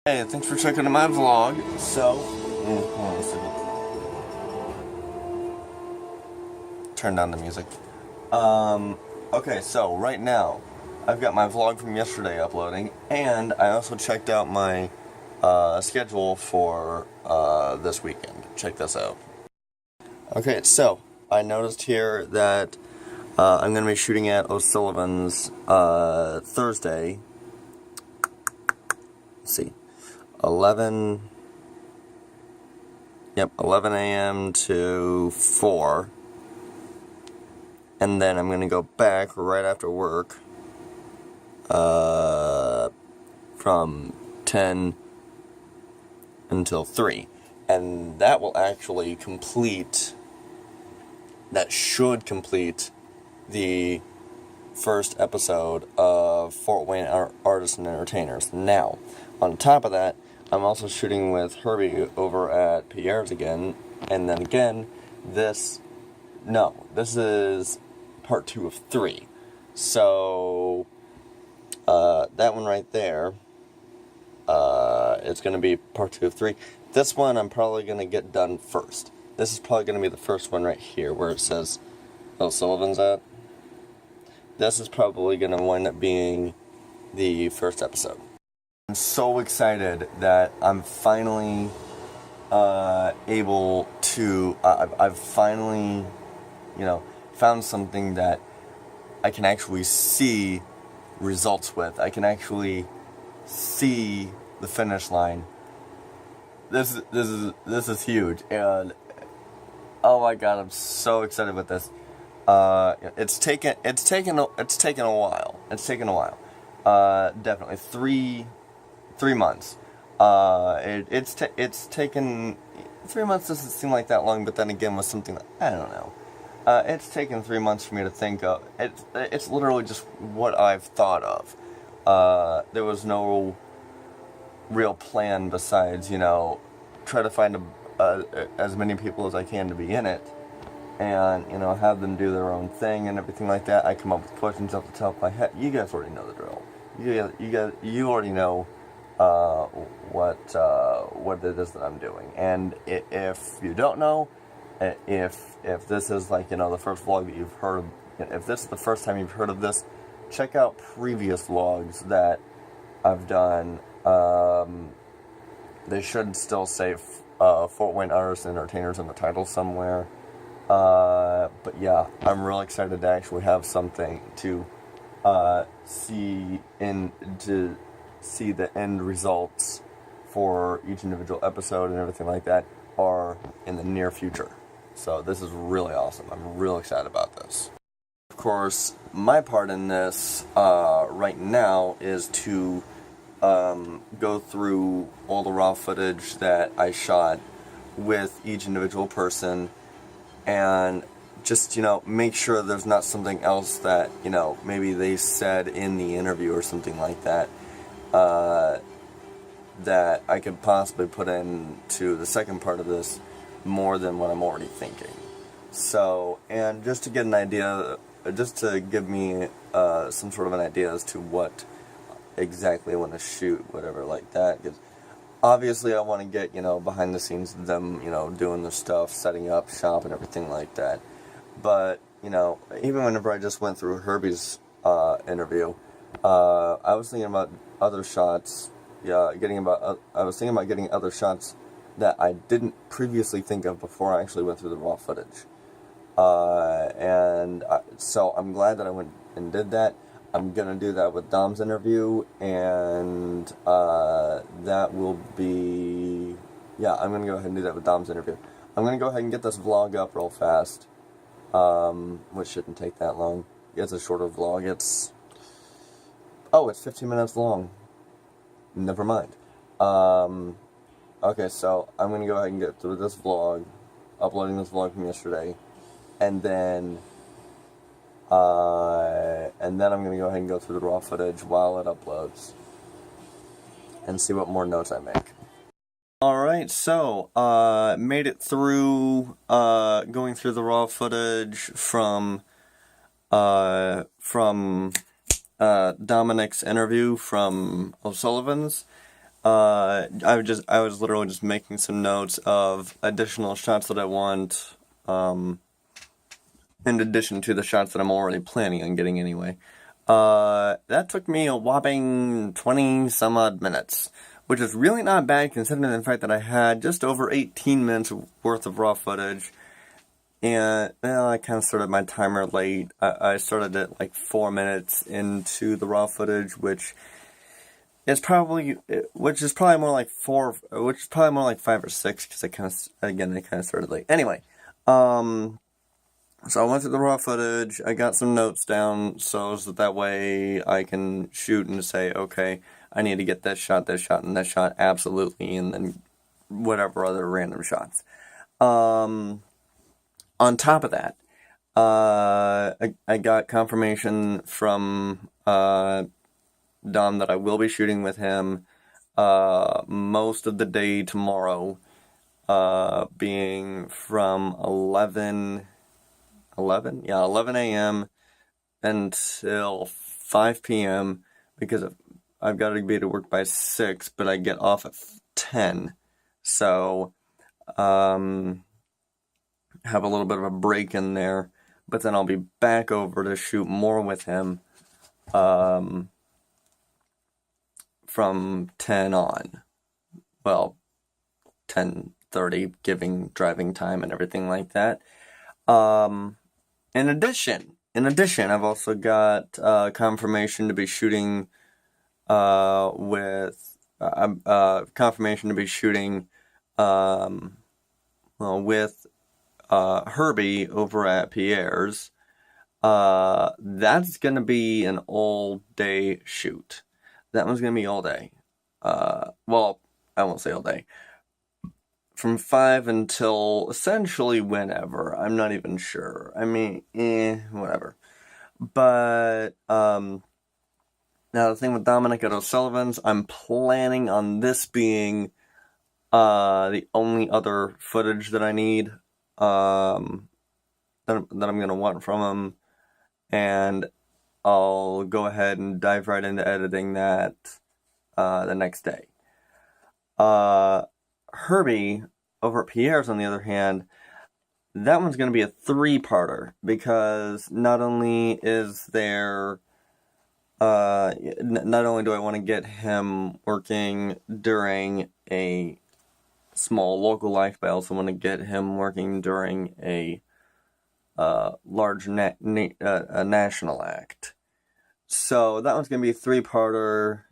Hey, thanks for checking out my vlog. Hold on a second. Turn down the music. Okay, so right now, I've got my vlog from yesterday uploading, and I also checked out my schedule for this weekend. Check this out. Okay, so I noticed here that I'm going to be shooting at O'Sullivan's Thursday. Let's see. 11 a.m. to 4. And then I'm going to go back right after work from 10 until 3. And that should complete the first episode of Fort Wayne Artists and Entertainers. Now, on top of that, I'm also shooting with Herbie over at Pierre's again, and then again, this is part 2 of 3. So, that one right there, it's going to be part 2 of 3. This one I'm probably going to get done first. This is probably going to be the first one right here, where it says O'Sullivan's at. This is probably going to wind up being the first episode. I'm so excited that I'm finally able to, I've finally, found something that I can actually see results with. I can actually see the finish line. This is huge, and oh my god, I'm so excited with this. It's taken a while. It's taken a while. Definitely 3 months. It's taken 3 months. Doesn't seem like that long, but then again, with something that, I don't know. It's taken 3 months for me to think of. It's literally just what I've thought of. There was no real plan besides, try to find as many people as I can to be in it, and have them do their own thing and everything like that. I come up with questions off the top of my head. You guys already know the drill. You already know what it is that I'm doing. And if you don't know, if this is like the first vlog that you've heard of, if this is the first time you've heard of this, check out previous vlogs that I've done. They should still say Fort Wayne Artists and Entertainers in the title somewhere. But yeah, I'm real excited to actually have something to see the end results for each individual episode and everything like that are in the near future. So this is really awesome. I'm real excited about this. Of course, my part in this right now is to go through all the raw footage that I shot with each individual person, and just, make sure there's not something else that, maybe they said in the interview or something like that, that I could possibly put into the second part of this more than what I'm already thinking. So, and just to get an idea, just to give me some sort of an idea as to what exactly I want to shoot, whatever like that, because obviously I want to get, behind the scenes of them, doing the stuff, setting up shop and everything like that. But, even whenever I just went through Herbie's interview, I was thinking about other shots, I was thinking about getting other shots that I didn't previously think of before I actually went through the raw footage. So I'm glad that I went and did that. I'm going to do that with Dom's interview, and that will be, I'm going to go ahead and do that with Dom's interview. I'm going to go ahead and get this vlog up real fast, which shouldn't take that long. It's a shorter vlog. It's 15 minutes long. Never mind. Okay, so I'm going to go ahead and get through this vlog, uploading this vlog from yesterday, and then I'm going to go ahead and go through the raw footage while it uploads and see what more notes I make. Alright, so, made it through, going through the raw footage from Dominic's interview from O'Sullivan's. I was literally just making some notes of additional shots that I want, in addition to the shots that I'm already planning on getting anyway. That took me a whopping 20 some odd minutes, which is really not bad considering the fact that I had just over 18 minutes worth of raw footage. And, well, I kind of started my timer late. I started it like 4 minutes into the raw footage, which is probably more like 5 or 6, because I kind of started late. Anyway, so I went through the raw footage, I got some notes down so that way I can shoot and say, okay, I need to get this shot, and this shot, absolutely, and then whatever other random shots. On top of that, I got confirmation from Dom that I will be shooting with him most of the day tomorrow, being from 11 a.m. until 5 p.m. because I've got to be to work by 6, but I get off at 10. So, have a little bit of a break in there, but then I'll be back over to shoot more with him, from 10 on. Well, 10:30, giving driving time and everything like that. In addition, I've also got confirmation to be shooting with Herbie over at Pierre's. That's gonna be an all-day shoot. That one's gonna be all day. Well, I won't say all day. From 5 until essentially whenever. I'm not even sure. I mean, whatever. But, now the thing with Dominic at O'Sullivan's, I'm planning on this being, the only other footage that I need, that I'm gonna want from him. And I'll go ahead and dive right into editing that, the next day. Herbie over at Pierre's, on the other hand, that one's going to be a 3-parter, because not only is there, not only do I want to get him working during a small local act, but I also want to get him working during a large national act. So that one's going to be a 3-parter.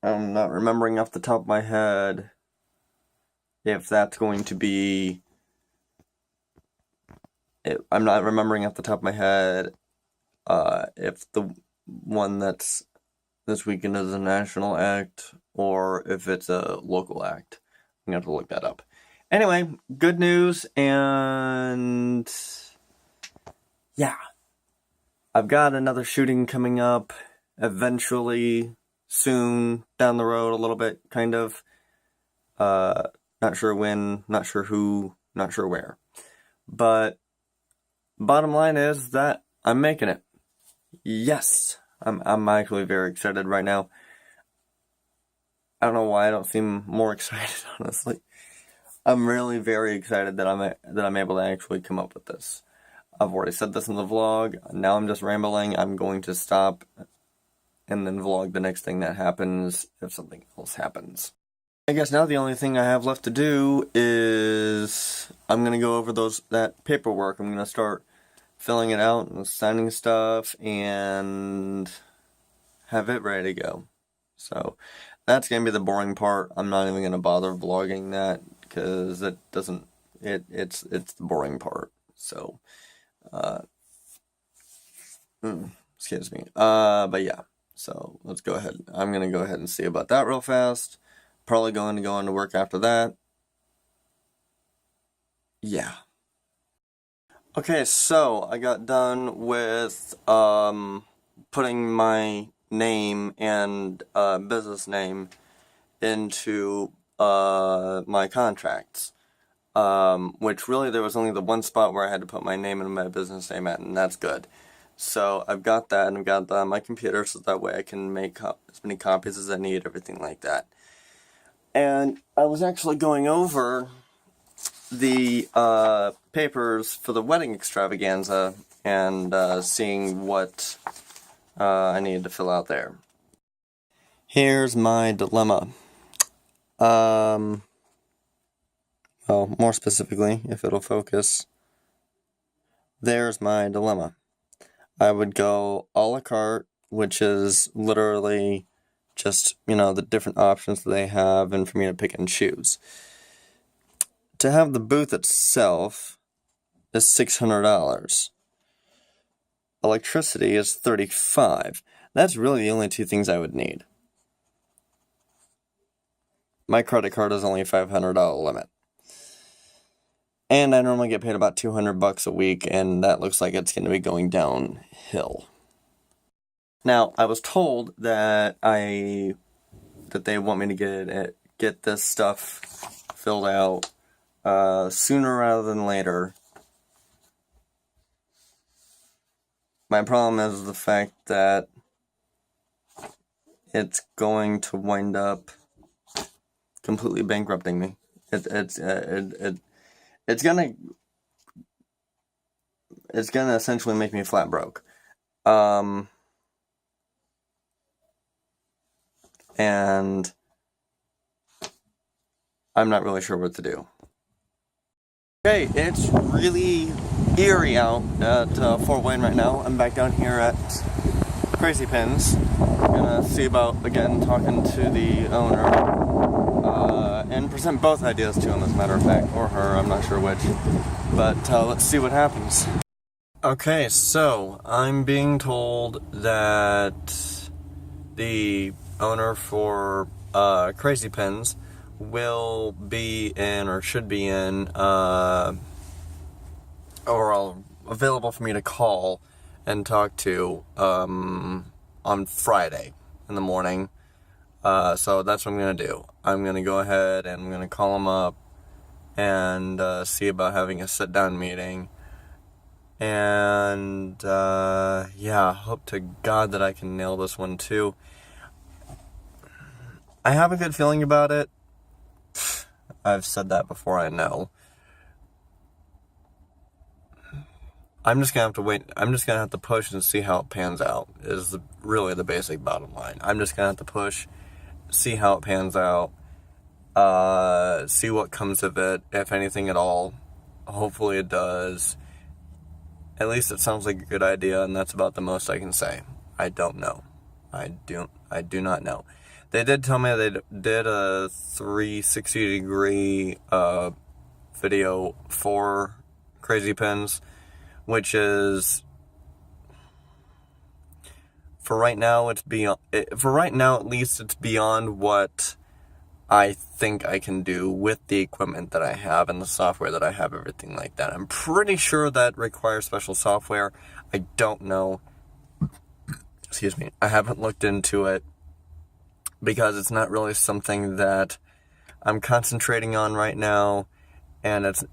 I'm not remembering off the top of my head if that's going to be... I'm not remembering off the top of my head if the one that's this weekend is a national act or if it's a local act. I'm going to have to look that up. Anyway, good news, and yeah. I've got another shooting coming up eventually, soon, down the road a little bit, kind of. Not sure when, not sure who, not sure where. But bottom line is that I'm making it. Yes, I'm actually very excited right now. I don't know why I don't seem more excited, honestly. I'm really very excited that I'm able to actually come up with this. I've already said this in the vlog. Now I'm just rambling. I'm going to stop and then vlog the next thing that happens if something else happens. I guess now the only thing I have left to do is I'm going to go over that paperwork. I'm going to start filling it out and signing stuff and have it ready to go. So that's going to be the boring part. I'm not even going to bother vlogging that because it doesn't, it's the boring part. So, excuse me. But yeah, so let's go ahead. I'm going to go ahead and see about that real fast. Probably going to go into work after that. Yeah. Okay, so I got done with putting my name and business name into my contracts. Which really there was only the one spot where I had to put my name and my business name at, and that's good. So I've got that, and I've got that on my computer, so that way I can make as many copies as I need, everything like that. And I was actually going over the papers for the wedding extravaganza and seeing what I needed to fill out there. Here's my dilemma. Well, more specifically, if it'll focus, there's my dilemma. I would go a la carte, which is literally just, the different options that they have and for me to pick and choose. To have the booth itself is $600. Electricity is $35. That's really the only two things I would need. My credit card is only a $500 limit. And I normally get paid about $200 a week, and that looks like it's going to be going downhill. Now, I was told that they want me to get this stuff filled out sooner rather than later. My problem is the fact that it's going to wind up completely bankrupting me. It's gonna essentially make me flat broke. And I'm not really sure what to do. Okay, it's really eerie out at Fort Wayne right now. I'm back down here at Crazy Pins. I'm gonna see about, again, talking to the owner, and present both ideas to him, as a matter of fact, or her, I'm not sure which. But let's see what happens. Okay, so I'm being told that the owner for Crazy Pins will be in, or should be in, or available for me to call and talk to on Friday in the morning. So that's what I'm going to do. I'm going to go ahead and I'm going to call him up and see about having a sit-down meeting. And, hope to God that I can nail this one too. I have a good feeling about it. I've said that before, I know. I'm just going to have to wait. I'm just going to have to push and see how it pans out, is really the basic bottom line. I'm just going to have to push, see how it pans out, see what comes of it, if anything at all. Hopefully it does. At least it sounds like a good idea, and that's about the most I can say. I don't know. I do not know. They did tell me they did a 360-degree video for Crazy Pins, which is, for right now, it's beyond. For right now, at least, it's beyond what I think I can do with the equipment that I have and the software that I have, everything like that. I'm pretty sure that requires special software. I don't know. Excuse me. I haven't looked into it because it's not really something that I'm concentrating on right now, and it's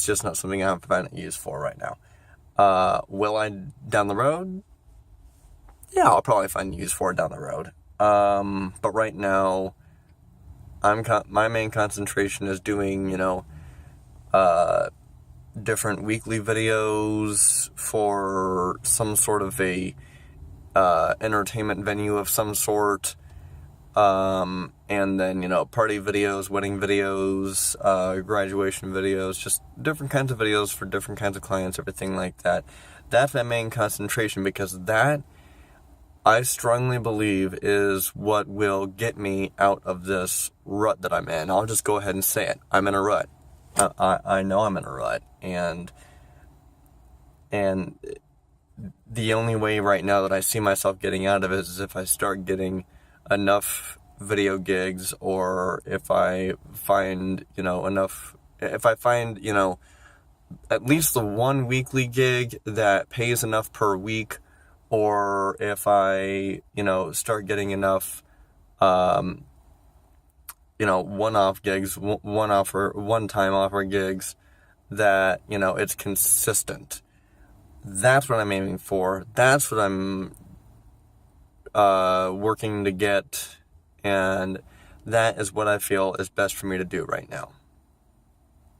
just not something I'm finding use for right now. Will I down the road? Yeah, I'll probably find use for it down the road. But right now, my main concentration is doing, different weekly videos for some sort of a entertainment venue of some sort. And then, party videos, wedding videos, graduation videos, just different kinds of videos for different kinds of clients, everything like that. That's my main concentration, because that, I strongly believe, is what will get me out of this rut that I'm in. I'll just go ahead and say it. I'm in a rut. I know I'm in a rut, and the only way right now that I see myself getting out of it is if I start getting enough video gigs, or if I find, at least the one weekly gig that pays enough per week, or if I, start getting enough, one-off gigs, one-time offer gigs that, it's consistent. That's what I'm aiming for. That's what I'm working to get. And that is what I feel is best for me to do right now.